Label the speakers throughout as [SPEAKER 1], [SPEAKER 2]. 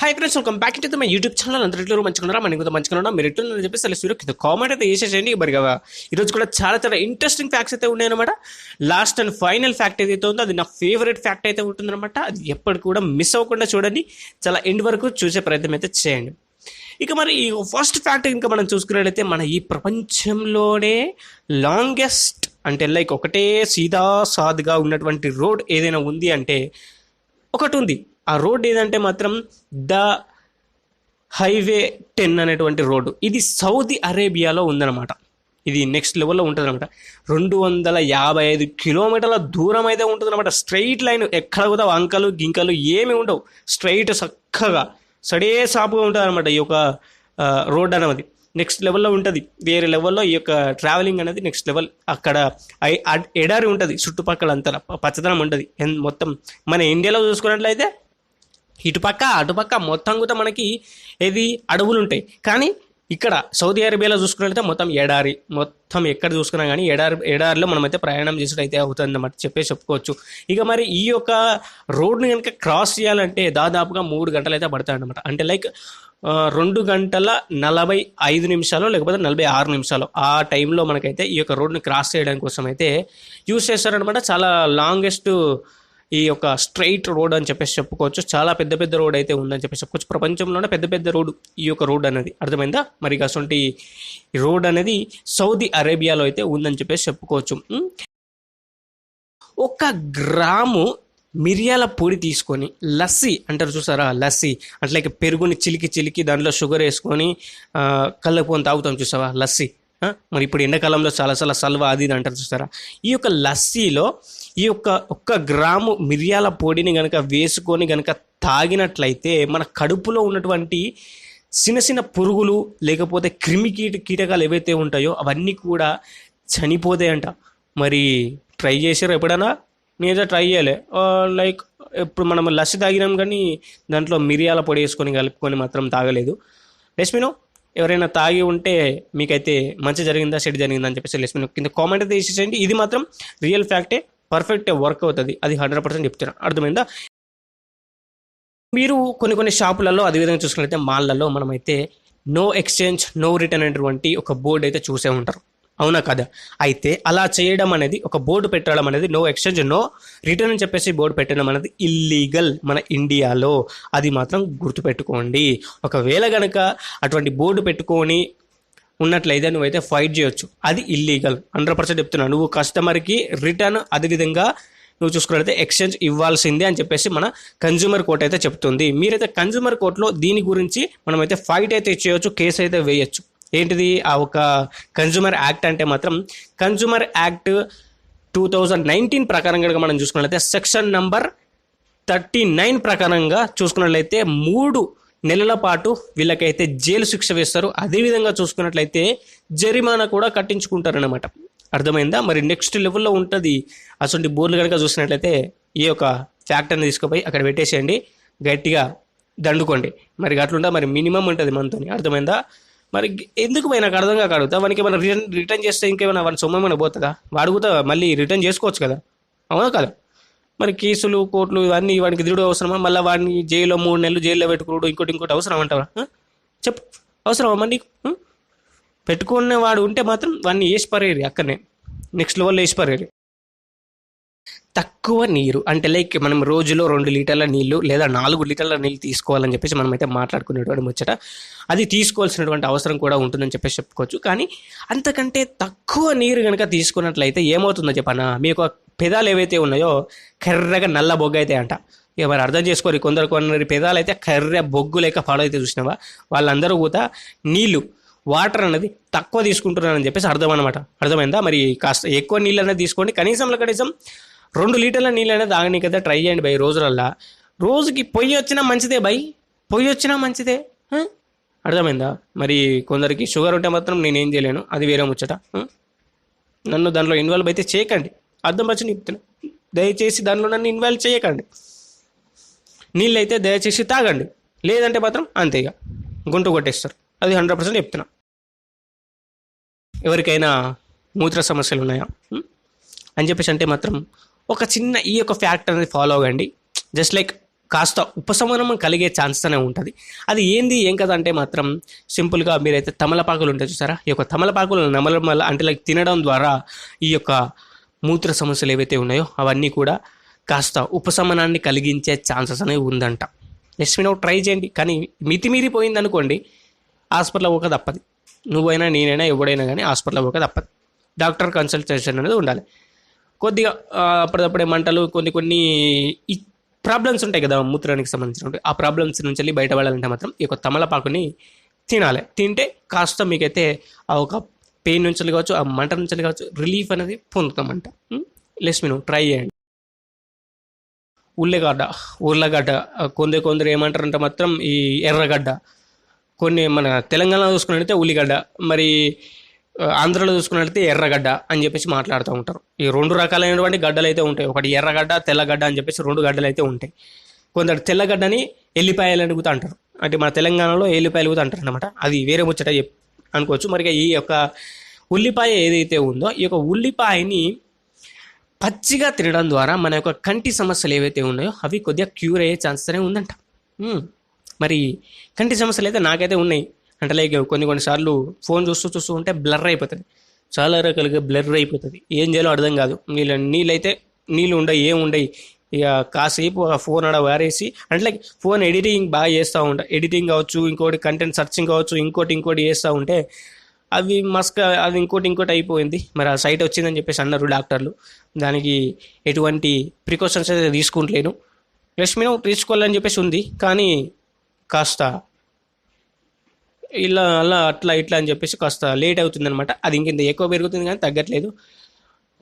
[SPEAKER 1] Hi friends, welcome back to my YouTube channel. అందరిలో మంచిగా మన కూడా మంచిగా మీరు ఎట్లా చెప్పేసి అసలు కింద కామెంట్ అయితే వేసేసేయండి. మరి ఈరోజు కూడా చాలా ఇంట్రెస్టింగ్ ఫ్యాక్ట్స్ అయితే ఉన్నాయన్నమాట. లాస్ట్ అండ్ ఫైనల్ ఫ్యాక్ట్ ఏదైతే ఉందో అది నా ఫేవరెట్ ఫ్యాక్ట్ అయితే ఉంటుందన్నమాట. అది ఎప్పటికి కూడా మిస్ అవ్వకుండా చూడండి, చాలా ఎండ్ వరకు చూసే ప్రయత్నం అయితే చేయండి. ఇక మరి ఈ ఫస్ట్ ఫ్యాక్ట్ ఇంకా మనం చూసుకున్నట్లయితే మన ఈ ప్రపంచంలోనే లాంగెస్ట్ అంటే లైక్ ఒకటే సీదా సాదుగా ఉన్నటువంటి రోడ్ ఏదైనా ఉంది అంటే ఒకటి ఉంది. ఆ రోడ్ ఏదంటే మాత్రం ద హైవే 10 అనేటువంటి రోడ్డు. ఇది సౌదీ అరేబియాలో ఉందన్నమాట. ఇది నెక్స్ట్ లెవెల్లో ఉంటుంది అనమాట. 255 కిలోమీటర్ల దూరం అయితే ఉంటుంది అనమాట. స్ట్రైట్ లైన్, ఎక్కడ కూడా వంకలు గింకలు ఏమి ఉండవు. స్ట్రైట్ చక్కగా సడే సాపుగా ఉంటుంది అనమాట ఈ యొక్క రోడ్ అనేది. నెక్స్ట్ లెవెల్లో ఉంటుంది. వేరే లెవెల్లో ఈ యొక్క ట్రావెలింగ్ అనేది నెక్స్ట్ లెవెల్. అక్కడ ఎడారి ఉంటుంది, చుట్టుపక్కల అంతా పచ్చదనం ఉంటుంది మొత్తం. మన ఇండియాలో చూసుకున్నట్లయితే ఇటుపక్క అటుపక్క మొత్తం కూడా మనకి ఏది అడవులు ఉంటాయి. కానీ ఇక్కడ సౌదీ అరేబియాలో చూసుకున్నట్లయితే మొత్తం ఎడారి. మొత్తం ఎక్కడ చూసుకున్నా కానీ ఎడారిలో మనమైతే ప్రయాణం చేసుడు అయితే అవుతుంది అన్నమాట చెప్పుకోవచ్చు. ఇక మరి ఈ యొక్క రోడ్ని కనుక క్రాస్ చేయాలంటే దాదాపుగా 3 గంటలు అయితే పడతాయి అన్నమాట. అంటే లైక్ 2 గంటల 45 నిమిషాలు లేకపోతే 46 నిమిషాలు ఆ టైంలో మనకైతే ఈ యొక్క రోడ్ని క్రాస్ చేయడం కోసం అయితే యూజ్ చేస్తారనమాట. చాలా లాంగెస్ట్ ఈ యొక్క స్ట్రైట్ రోడ్ అని చెప్పేసి చెప్పుకోవచ్చు. చాలా పెద్ద రోడ్ అయితే ఉందని చెప్పేసి చెప్పుకోవచ్చు. ప్రపంచంలోనే పెద్ద రోడ్ ఈ యొక్క రోడ్ అనేది. అర్థమైందా? మరి అసలు రోడ్ అనేది సౌదీ అరేబియాలో అయితే ఉందని చెప్పేసి చెప్పుకోవచ్చు. 1 గ్రాము మిరియాల పొడి తీసుకొని లస్సీ అంటారు చూసారా, లస్సీ అంటే పెరుగుని చిలికి దాంట్లో షుగర్ వేసుకొని కళ్ళపోని తాగుతాం చూసావా, లస్సీ. మరి ఇప్పుడు ఎండాకాలంలో చాలా సల్వా అది అంటారు చూసారా. ఈ యొక్క లస్సీలో ఈ యొక్క 1 గ్రాము మిరియాల పొడిని కనుక వేసుకొని కనుక తాగినట్లయితే మన కడుపులో ఉన్నటువంటి చిన్న పురుగులు లేకపోతే కీటకాలు ఏవైతే ఉంటాయో అవన్నీ కూడా చనిపోతాయంట. మరి ట్రై చేసారు ఎప్పుడైనా? నేనైతే ట్రై చేయలే. లైక్ ఇప్పుడు మనం లస్సీ తాగినాం కానీ దాంట్లో మిరియాల పొడి వేసుకొని కలుపుకొని మాత్రం తాగలేదు. లెస్మినో ఎవరైనా తాగి ఉంటే మీకైతే మంచి జరిగిందా చెడు జరిగిందా అని చెప్పేసి లెస్మినో కింద కామెంట్ అయితే వేసేసేయండి. ఇది మాత్రం రియల్ ఫ్యాక్టే, పర్ఫెక్ట్ వర్క్ అవుతుంది, అది 100% చెప్తున్నా. అర్థమైందా? మీరు కొన్ని షాపులలో అదేవిధంగా చూసుకున్నట్లయితే మాల్లలో మనమైతే నో ఎక్స్చేంజ్ నో రిటర్న్ అనేటువంటి ఒక బోర్డు అయితే చూసే ఉంటారు, అవునా కదా? అయితే అలా చేయడం అనేది, ఒక బోర్డు పెట్టడం అనేది, నో ఎక్స్చేంజ్ నో రిటర్న్ అని చెప్పేసి బోర్డు పెట్టడం అనేది ఇల్లీగల్ మన ఇండియాలో. అది మాత్రం గుర్తుపెట్టుకోండి. ఒకవేళ కనుక అటువంటి బోర్డు పెట్టుకొని ఉన్నట్లయితే నువ్వైతే ఫైట్ చేయొచ్చు. అది ఇల్లీగల్, 100% చెప్తున్నాను. నువ్వు కస్టమర్కి రిటర్న్ అదేవిధంగా నువ్వు చూసుకున్నట్లయితే ఎక్స్చేంజ్ ఇవ్వాల్సిందే అని చెప్పేసి మన కన్జ్యూమర్ కోర్ట్ అయితే చెప్తుంది. మీరైతే కన్జ్యూమర్ కోర్టులో దీని గురించి మనమైతే ఫైట్ అయితే చేయొచ్చు, కేసు అయితే వేయచ్చు. ఏంటిది ఆ ఒక కన్జ్యూమర్ యాక్ట్ అంటే మాత్రం కన్జ్యూమర్ యాక్ట్ 2019 ప్రకారంగా మనం చూసుకున్నట్లయితే సెక్షన్ నంబర్ 39 ప్రకారంగా చూసుకున్నట్లయితే 3 నెలల పాటు వీళ్ళకైతే జైలు శిక్ష వేస్తారు. అదేవిధంగా చూసుకున్నట్లయితే జరిమానా కూడా కట్టించుకుంటారనమాట. అర్థమైందా? మరి నెక్స్ట్ లెవెల్లో ఉంటుంది. అసలు బోర్లు కనుక చూసినట్లయితే ఈ యొక్క ఫ్యాక్టరీని తీసుకుపోయి అక్కడ పెట్టేసేయండి, గట్టిగా దండుకోండి. మరి అట్లుంటా మరి మినిమం ఉంటుంది మనతోని. అర్థమైందా? మరి ఎందుకు పోయి నాకు అర్థం కాక అడుగుతా. వానికి ఏమైనా రిటర్న్ చేస్తే ఇంకేమైనా వాడి సొమ్ము ఏమైనా పోతుందా? వాడుగుతా మళ్ళీ రిటర్న్ చేసుకోవచ్చు కదా, అవునా కదా? మరి కేసులు కోర్టులు ఇవన్నీ వాడికి దిగుడు అవసరమా? మళ్ళీ వాడిని జైల్లో 3 నెలలు జైల్లో పెట్టుకోవడం ఇంకోటి అవసరం అంటావా? చెప్పు, అవసరమా? మరి పెట్టుకునే వాడు ఉంటే మాత్రం వాడిని వేసి పరేరి, అక్కడనే నెక్స్ట్ లెవెల్లో వేసి పరేరి. తక్కువ నీరు అంటే లైక్ మనం రోజులో 2 లీటర్ల నీళ్లు లేదా 4 లీటర్ల నీళ్ళు తీసుకోవాలని చెప్పేసి మనమైతే మాట్లాడుకునేటువంటి ముచ్చట. అది తీసుకోవాల్సినటువంటి అవసరం కూడా ఉంటుందని చెప్పేసి చెప్పుకోవచ్చు. కానీ అంతకంటే తక్కువ నీరు కనుక తీసుకున్నట్లయితే ఏమవుతుందో చెప్పనా? మీ యొక్క పెదాలు ఏవైతే ఉన్నాయో కర్రగా నల్ల బొగ్గు అయితే అంట. ఇక మరి అర్థం చేసుకోరు. కొందరు పెదాలు అయితే కర్ర బొగ్గు లేక పాడైతే చూసినావా, వాళ్ళందరూ కూడా నీళ్లు వాటర్ అనేది తక్కువ తీసుకుంటున్నారని చెప్పేసి అర్థం అనమాట. అర్థమైందా? మరి కాస్త ఎక్కువ నీళ్ళు అనేది తీసుకోండి. కనీసం 2 లీటర్ల నీళ్ళు అనేది తాగనీకి అయితే ట్రై చేయండి బై. రోజుకి పొయ్యి వచ్చినా మంచిదే. అర్థమైందా? మరి కొందరికి షుగర్ ఉంటే మాత్రం నేనేం చేయలేను, అది వేరే ముచ్చట. నన్ను దాంట్లో ఇన్వాల్వ్ అయితే చేయకండి. అర్థం వచ్చి చెప్తున్నా. దయచేసి దాంట్లో నన్ను ఇన్వాల్వ్ చేయకండి. నీళ్ళు అయితే దయచేసి తాగండి, లేదంటే మాత్రం అంతేగా గుంటు కొట్టేస్తారు. అది 100% చెప్తున్నా. ఎవరికైనా మూత్ర సమస్యలు ఉన్నాయా అని చెప్పేసి అంటే మాత్రం ఒక చిన్న ఈ యొక్క ఫ్యాక్ట్ అనేది ఫాలో అవ్వండి. జస్ట్ లైక్ కాస్త ఉపశమనం కలిగే ఛాన్సెస్ అనే ఉంటుంది. అది ఏంది ఏం కదా అంటే మాత్రం సింపుల్గా మీరైతే తమలపాకులు ఉంటాయి చూసారా, ఈ యొక్క తమలపాకులు నమలమల అంటే లైక్ తినడం ద్వారా ఈ యొక్క మూత్ర సమస్యలు ఏవైతే ఉన్నాయో అవన్నీ కూడా కాస్త ఉపశమనాన్ని కలిగించే ఛాన్సెస్ అనేవి ఉందంట. నెక్స్ట్ మీరు ట్రై చేయండి. కానీ మితిమీరిపోయింది అనుకోండి, హాస్పిటల్ పోక తప్పదు. నువ్వైనా నేనైనా ఎవడైనా కానీ హాస్పిటల్ పోక తప్పదు. డాక్టర్ కన్సల్టేషన్ అనేది ఉండాలి. కొద్దిగా అప్పుడప్పుడే మంటలు కొన్ని ఈ ప్రాబ్లమ్స్ ఉంటాయి కదా మూత్రానికి సంబంధించినటువంటి, ఆ ప్రాబ్లమ్స్ నుంచి వెళ్ళి బయటపడాలంటే మాత్రం ఈ యొక్క తమలపాకుని తినాలి. తింటే కాస్త మీకైతే ఆ ఒక పెయిన్ నుంచి కావచ్చు, ఆ మంట నుంచి కావచ్చు రిలీఫ్ అనేది పొందుతామంట. లెట్స్ మీరు ట్రై చేయండి. ఉర్లగడ్డ కొందరు ఏమంటారంటే మాత్రం ఈ ఎర్రగడ్డ, కొన్ని మన తెలంగాణలో చూసుకున్నట్లయితే ఉల్లిగడ్డ, మరి ఆంధ్రలో చూసుకున్నట్లయితే ఎర్రగడ్డ అని చెప్పేసి మాట్లాడుతూ ఉంటారు. ఈ రెండు రకాలైనటువంటి గడ్డలు అయితే ఉంటాయి. ఒకటి ఎర్రగడ్డ, తెల్లగడ్డ అని చెప్పేసి రెండు గడ్డలు అయితే ఉంటాయి. కొందరు తెల్లగడ్డని ఎల్లిపాయలు అడుగుతూ అంటారు, అంటే మన తెలంగాణలో ఎల్లిపాయలు కూడా అంటారు అనమాట. అది వేరే ముచ్చట అనుకోవచ్చు. మరి ఈ యొక్క ఉల్లిపాయ ఏదైతే ఉందో, ఈ యొక్క ఉల్లిపాయని పచ్చిగా తినడం ద్వారా మన యొక్క కంటి సమస్యలు ఏవైతే ఉన్నాయో అవి కొద్దిగా క్యూర్ అయ్యే ఛాన్సెస్ అనేవి ఉందంట. మరి కంటి సమస్యలు అయితే నాకైతే ఉన్నాయి. అంటే లైక్ కొన్నిసార్లు ఫోన్ చూస్తూ ఉంటే బ్లర్ అయిపోతుంది, చాలా రకాలుగా బ్లర్ అయిపోతుంది. ఏం చేయాలో అర్థం కాదు. నీళ్ళు ఉండవు, ఏం ఉండవు. ఇక కాసేపు ఆ ఫోన్ ఆడ వారేసి అంటే లైక్ ఫోన్ ఎడిటింగ్ బాగా చేస్తూ ఉంటా, ఎడిటింగ్ కావచ్చు, ఇంకోటి కంటెంట్ సర్చింగ్ కావచ్చు, ఇంకోటి చేస్తూ ఉంటే అవి అది ఇంకోటి అయిపోయింది. మరి ఆ సైట్ వచ్చిందని చెప్పేసి అన్నారు డాక్టర్లు. దానికి ఎటువంటి ప్రికాషన్స్ అయితే తీసుకుంటలేను. రెస్మినో తీసుకోవాలని చెప్పేసి ఉంది, కానీ కాస్త అట్లా అని చెప్పేసి కాస్త లేట్ అవుతుందన్నమాట. అది ఇంకింత ఎక్కువ పెరుగుతుంది కానీ తగ్గట్లేదు.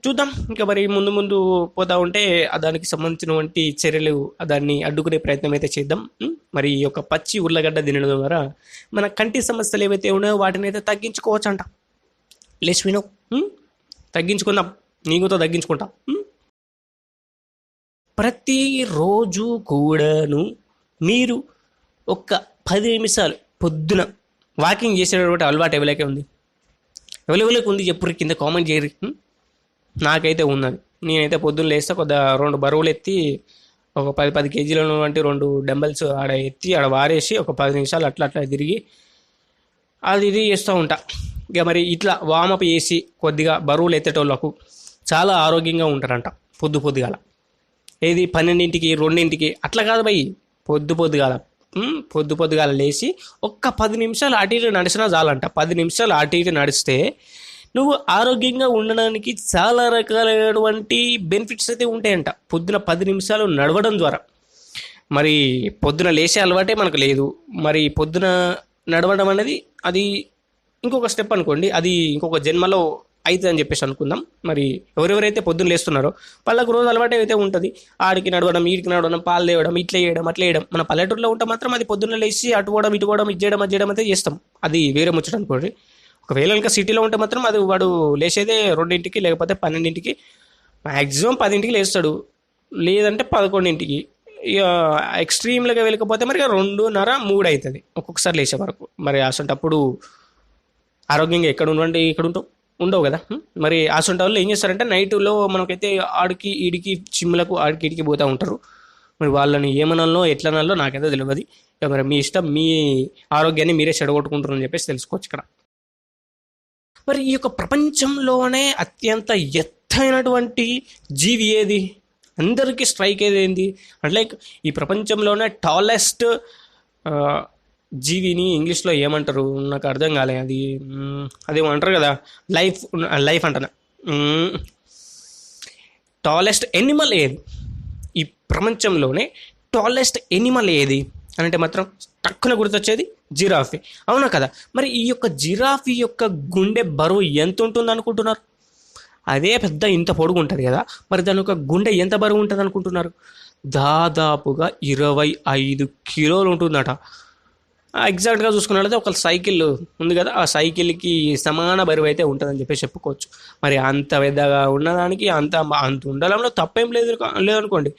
[SPEAKER 1] చూద్దాం ఇంకా మరి ముందు పోతా ఉంటే దానికి సంబంధించినటువంటి చర్యలు దాన్ని అడ్డుకునే ప్రయత్నం అయితే చేద్దాం. మరి ఈ యొక్క పచ్చి ఉర్లగడ్డ తినడం ద్వారా మన కంటి సమస్యలు ఏవైతే ఉన్నాయో వాటిని అయితే తగ్గించుకోవచ్చు అంట. లెట్స్ వినో తగ్గించుకుందాం, నీకుతో తగ్గించుకుంటాం. ప్రతిరోజు కూడాను మీరు ఒక 10 నిమిషాలు పొద్దున వాకింగ్ చేసేటటువంటి అలవాటు ఎవరికే ఉంది? ఎవరికి ఉంది చెప్పు, కింద కామెంట్ చేయరు. నాకైతే ఉన్నది. నేనైతే పొద్దున్న లేస్తే కొద్దిగా 2 బరువులు ఎత్తి ఒక 10 కేజీల వంటి 2 డంబెల్స్ ఆడ ఎత్తి ఆడ వారేసి ఒక 10 నిమిషాలు అట్లా తిరిగి ఇది చేస్తూ ఉంటా. ఇక మరి ఇట్లా వామప్ చేసి కొద్దిగా బరువులు ఎత్తేటోళ్ళకు చాలా ఆరోగ్యంగా ఉంటారంట పొద్దుగాల. ఏది 12ంటికి 2ంటికి అట్లా కాదు భయ్, పొద్దుగాల లేచి ఒక్క 10 నిమిషాలు అటు ఇటు నడిచినా చాలంట. 10 నిమిషాలు అటు ఇటు నడిస్తే నువ్వు ఆరోగ్యంగా ఉండడానికి చాలా రకాలైనటువంటి బెనిఫిట్స్ అయితే ఉంటాయంట పొద్దున 10 నిమిషాలు నడవడం ద్వారా. మరి పొద్దున లేచే అలవాటే మనకు లేదు. మరి పొద్దున నడవడం అనేది అది ఇంకొక స్టెప్ అనుకోండి, అది ఇంకొక జన్మలో అవుతుంది అని చెప్పేసి అనుకుందాం. మరి ఎవరెవరైతే పొద్దున్న లేస్తున్నారో వాళ్ళకు రోజు అలవాటు అయితే ఉంటుంది. ఆడికి నడవడం, ఈడికి నడవడం, పాలు తేవడం, ఇట్లా చేయడం అట్లా చేయడం. మన పల్లెటూరులో ఉంటే మాత్రం అది పొద్దున్న లేచి అటు పోవడం ఇటు పోవడం, ఇది చేయడం అయితే చేస్తాం. అది వేరే ముచ్చట అనుకోండి. ఒకవేళ ఇంకా సిటీలో ఉంటే మాత్రం అది వాడు లేచేదే 2ంటికి లేకపోతే 12ంటికి, మ్యాక్సిమం 10ంటికి లేస్తాడు, లేదంటే 11ంటికి. ఇక ఎక్స్ట్రీమ్లుగా వెళ్ళకపోతే మరి 2:30, 3 అవుతుంది ఒక్కొక్కసారి లేచే వరకు. మరి అసంటప్పుడు ఆరోగ్యంగా ఇక్కడ ఉండవు కదా. మరి అసంటి వాళ్ళు ఏం చేస్తారంటే నైట్లో మనకైతే ఆడికి ఈడికి జిమ్లకు ఆడికి ఈడికి పోతూ ఉంటారు. మరి వాళ్ళని ఏమనాలో ఎట్లనాలో నాకైతే తెలియదు. ఇక మరి మీ ఇష్టం, మీ ఆరోగ్యాన్ని మీరే చెడగొట్టుకుంటారని చెప్పేసి తెలుసుకోవచ్చు ఇక్కడ. మరి ఈ యొక్క ప్రపంచంలోనే అత్యంత ఎత్తైనటువంటి జీవి ఏది? అందరికీ స్ట్రైక్ ఏంది అంటే లైక్ ఈ ప్రపంచంలోనే టాలెస్ట్ జీవిని ఇంగ్లీష్లో ఏమంటారు నాకు అర్థం కాలే. అదేమో అంటారు కదా, లైఫ్ అంటాను. టాలెస్ట్ ఎనిమల్ ఏది? ఈ ప్రపంచంలోనే టాలెస్ట్ ఎనిమల్ ఏది అని అంటే మాత్రం టక్కున గుర్తొచ్చేది జిరాఫీ, అవునా కదా? మరి ఈ యొక్క జిరాఫీ యొక్క గుండె బరువు ఎంత ఉంటుంది అనుకుంటున్నారు? అదే పెద్ద ఇంత పొడుగు ఉంటుంది కదా, మరి దాని యొక్క గుండె ఎంత బరువు ఉంటుంది అనుకుంటున్నారు? దాదాపుగా 25 కిలోలు ఉంటుందట. ఎగ్జాక్ట్గా చూసుకున్నట్లయితే ఒక సైకిల్ ఉంది కదా, ఆ సైకిల్కి సమాన బరువు అయితే ఉంటుందని చెప్పేసి చెప్పుకోవచ్చు. మరి అంత పెద్దగా ఉన్నదానికి అంత ఉండడంలో తప్పేం లేదనుకోండి,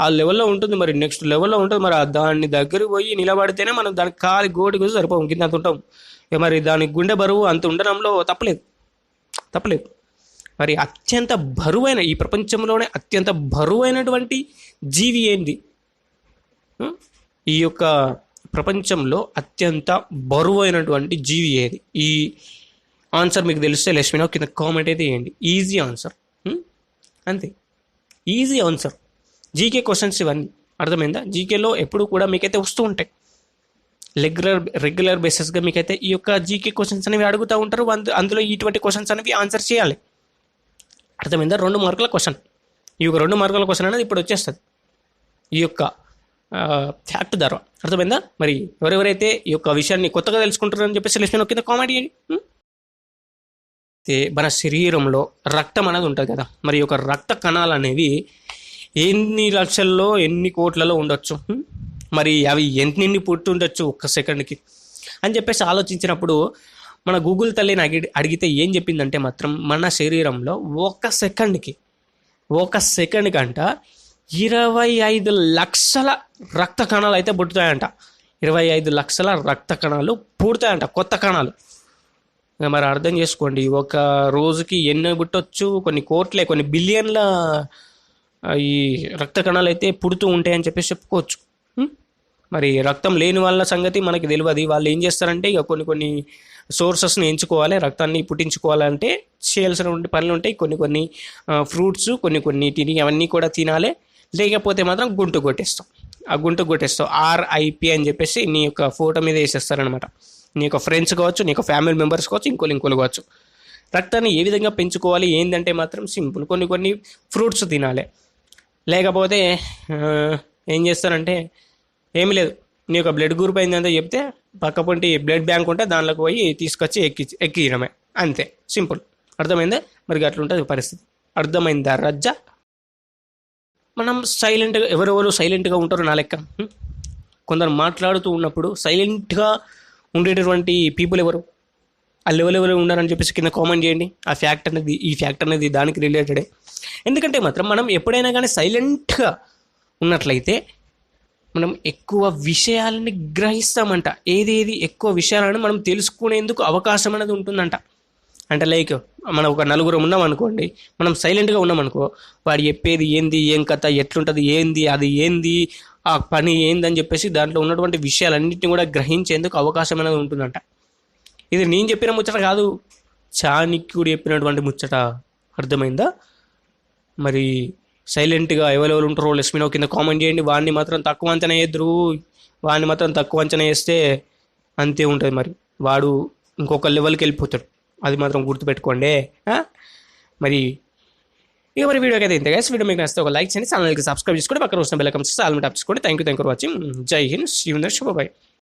[SPEAKER 1] ఆ లెవెల్లో ఉంటుంది. మరి నెక్స్ట్ లెవెల్లో ఉంటుంది. మరి దాన్ని దగ్గరికి పోయి నిలబడితేనే మనం దానికి కాలి గోటి కోసం సరిపోం, కింద అంత ఉంటాం. మరి దానికి గుండె బరువు అంత ఉండడంలో తప్పలేదు. మరి అత్యంత బరువైన, ఈ ప్రపంచంలోనే అత్యంత బరువైనటువంటి జీవి ఏంటి? ఈ యొక్క ప్రపంచంలో అత్యంత బరువైనటువంటి జీవి ఏది? ఈ ఆన్సర్ మీకు తెలిస్తే లక్ష్మీనో కింద కామెంట్ అయితే వేయండి. ఈజీ ఆన్సర్, అంతే, ఈజీ ఆన్సర్. జీకే క్వశ్చన్స్ ఇవన్నీ అర్థమైందా? జీకేలో ఎప్పుడు కూడా మీకైతే వస్తూ ఉంటాయి, రెగ్యులర్ బేసిస్గా మీకైతే ఈ యొక్క జీకే క్వశ్చన్స్ అనేవి అడుగుతూ ఉంటారు. అందులో ఇటువంటి క్వశ్చన్స్ అనేవి ఆన్సర్ చేయాలి. అర్థమైందా? 2 మార్కుల క్వశ్చన్. ఈ యొక్క 2 మార్కుల క్వశ్చన్ అనేది ఇప్పుడు వచ్చేస్తుంది ఈ యొక్క ఫ్యాక్ట్ ద్వారా. అర్థమైందా? మరి ఎవరెవరైతే ఈ యొక్క విషయాన్ని కొత్తగా తెలుసుకుంటారని చెప్పేసి లక్ష్మీ కింద కామెంట్ చేయండి. మన శరీరంలో రక్తం అనేది ఉంటుంది కదా, మరి ఈ యొక్క రక్త కణాలు అనేవి ఎన్ని లక్షల్లో ఎన్ని కోట్లలో ఉండొచ్చు, మరి అవి ఎన్ని పుట్టుండొచ్చు ఒక్క సెకండ్కి అని చెప్పేసి ఆలోచించినప్పుడు మన గూగుల్ తల్లిని అడిగితే ఏం చెప్పిందంటే మాత్రం మన శరీరంలో ఒక సెకండ్ కంట 25 లక్షల రక్త కణాలు అయితే పుట్టుతాయంట. 25 లక్షల రక్త కణాలు పుడతాయంట, కొత్త కణాలు. మరి అర్థం చేసుకోండి, ఒక రోజుకి ఎన్ని పుట్టొచ్చు, కొన్ని కోట్లే, కొన్ని బిలియన్ల ఈ రక్త కణాలు అయితే పుడుతూ ఉంటాయని చెప్పేసి చెప్పుకోవచ్చు. మరి రక్తం లేని వాళ్ళ సంగతి మనకి తెలియదు. వాళ్ళు ఏం చేస్తారంటే ఇక కొన్ని సోర్సెస్ని ఎంచుకోవాలి, రక్తాన్ని పుట్టించుకోవాలంటే చేయాల్సినటువంటి పనులు ఉంటాయి. కొన్ని ఫ్రూట్స్, కొన్ని తిని అవన్నీ కూడా తినాలి. లేకపోతే మాత్రం గుంటు కొట్టేస్తాం. ఆ గుంటు కొట్టేస్తాం RIP అని చెప్పేసి నీ యొక్క ఫోటో మీద వేసేస్తారనమాట. నీ యొక్క ఫ్రెండ్స్ కావచ్చు, నీ యొక్క ఫ్యామిలీ మెంబర్స్ కావచ్చు, ఇంకోలు కావచ్చు. రక్తాన్ని ఏ విధంగా పెంచుకోవాలి ఏంటంటే మాత్రం సింపుల్, కొన్ని ఫ్రూట్స్ తినాలి. లేకపోతే ఏం చేస్తారంటే ఏమీ లేదు, నీ యొక్క బ్లడ్ గ్రూప్ అయిందంటే చెప్తే పక్కపొంటి బ్లడ్ బ్యాంక్ ఉంటే దానిలోకి పోయి తీసుకొచ్చి ఎక్కియడమే, అంతే, సింపుల్. అర్థమైందా? మరి అట్లుంటుంది పరిస్థితి. అర్థమైందా రజ్జ? మనం సైలెంట్గా, ఎవరెవరు సైలెంట్గా ఉంటారు నా లెక్క. కొందరు మాట్లాడుతూ ఉన్నప్పుడు సైలెంట్గా ఉండేటటువంటి పీపుల్ ఎవరు, ఆ లెవెల్ ఉన్నారని చెప్పేసి కింద కామెంట్ చేయండి. ఈ ఫ్యాక్ట్ అనేది దానికి రిలేటెడే. ఎందుకంటే మాత్రం మనం ఎప్పుడైనా కానీ సైలెంట్గా ఉన్నట్లయితే మనం ఎక్కువ విషయాలని గ్రహిస్తామంట. ఏది ఎక్కువ విషయాలను మనం తెలుసుకునేందుకు అవకాశం అనేది ఉంటుందంట. అంటే లైక్ మనం ఒక 4 ఉన్నాం అనుకోండి, మనం సైలెంట్గా ఉన్నామనుకో, వాడు చెప్పేది ఏంది, ఏం కథ, ఎట్లుంటుంది, అది ఏంది, ఆ పని ఏందని చెప్పేసి దాంట్లో ఉన్నటువంటి విషయాలన్నింటినీ కూడా గ్రహించేందుకు అవకాశం అనేది ఉంటుందంట. ఇది నేను చెప్పిన ముచ్చట కాదు, చాణక్యుడు చెప్పినటువంటి ముచ్చట. అర్థమైందా? మరి సైలెంట్గా ఎవరెవరు ఉంటారో లక్ష్మీనో కింద కామెంట్ చేయండి. వాడిని మాత్రం తక్కువ అంచనా వేస్తే అంతే ఉంటుంది. మరి వాడు ఇంకొక లెవెల్కి వెళ్ళిపోతాడు, అది మాత్రం గుర్తుపెట్టుకోండి. మరి వీడియోకి అయితే ఇంత గైస్. వీడియో మీకు నచ్చితే ఒక లైక్ చేయండి, ఛానల్కి సబ్స్క్రైబ్ చేసుకోండి, పక్కన వస్తున్న బెల్ ఐకాన్ ఆల్ మీద ట్యాప్ చేసుకోండి. Thank you for watching. జై హింద్, శివేంద్ర, శుభాయ్.